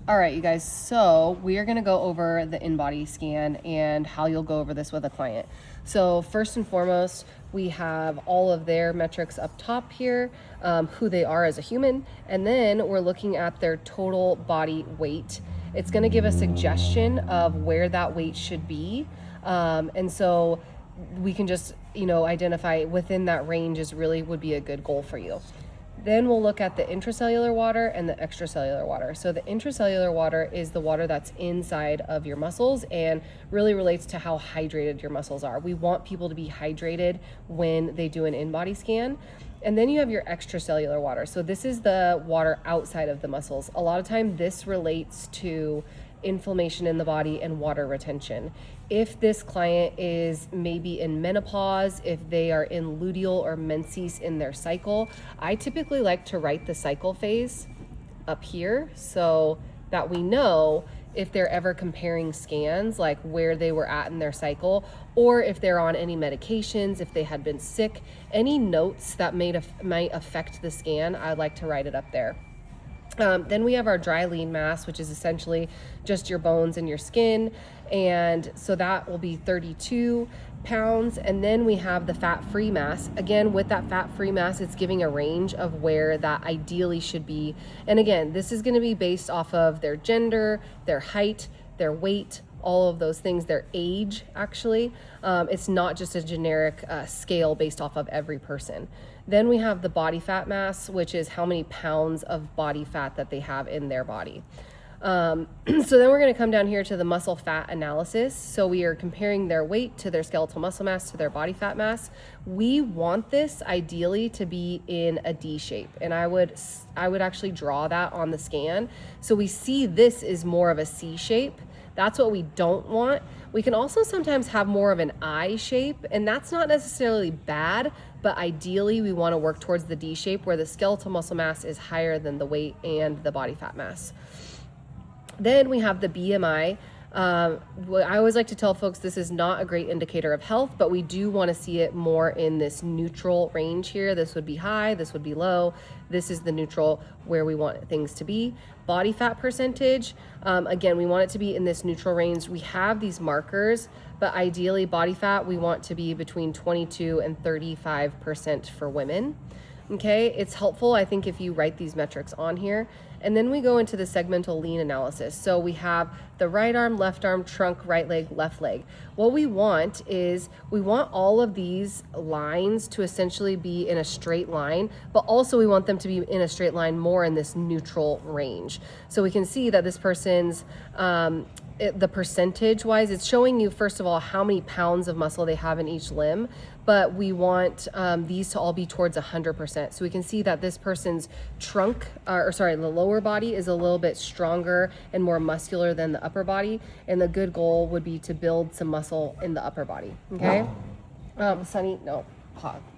All right, you guys, so we are going to go over the InBody Scan and how you'll go over this with a client. So first and foremost, we have all of their metrics up top here, who they are as a human, and then we're looking at their total body weight. It's going to give a suggestion of where that weight should be, and so we can just, identify within that range is really would be a good goal for you. Then we'll look at the intracellular water and the extracellular water. So the intracellular water is the water that's inside of your muscles and really relates to how hydrated your muscles are. We want people to be hydrated when they do an InBody scan. And then you have your extracellular water. So this is the water outside of the muscles. A lot of time this relates to inflammation in the body and water retention. If this client is maybe in menopause, if they are in luteal or menses in their cycle, I typically like to write the cycle phase up here so that we know if they're ever comparing scans, like where they were at in their cycle, or if they're on any medications, if they had been sick, any notes that might affect the scan, I'd like to write it up there. Then we have our dry lean mass, which is essentially just your bones and your skin. And so that will be 32 pounds. And then we have the fat-free mass. Again, with that fat-free mass, it's giving a range of where that ideally should be. And again, this is going to be based off of their gender, their height, their weight, all of those things, their age, actually. It's not just a generic scale based off of every person. Then we have the body fat mass, which is how many pounds of body fat that they have in their body. So then we're going to come down here to the muscle fat analysis. So we are comparing their weight to their skeletal muscle mass to their body fat mass. We want this ideally to be in a D shape, and I would actually draw that on the scan. So we see this is more of a C shape. That's what we don't want. We can also sometimes have more of an I shape, and that's not necessarily bad, but ideally we want to work towards the D shape where the skeletal muscle mass is higher than the weight and the body fat mass. Then we have the BMI. I always like to tell folks this is not a great indicator of health, but we do want to see it more in this neutral range here. This would be high, this would be low. This is the neutral where we want things to be. Body fat percentage, again, we want it to be in this neutral range. We have these markers, but ideally body fat, we want to be between 22 and 35% for women. Okay, it's helpful, I think, if you write these metrics on here. And then we go into the segmental lean analysis. So we have the right arm, left arm, trunk, right leg, left leg. What we want is we want all of these lines to essentially be in a straight line, but also we want them to be in a straight line more in this neutral range. So we can see that this person's the percentage wise, it's showing you first of all how many pounds of muscle they have in each limb, but we want these to all be towards 100%. So we can see that this person's trunk, the lower body is a little bit stronger and more muscular than the upper body, and the good goal would be to build some muscle in the upper body. Okay, Sunny, no, hot.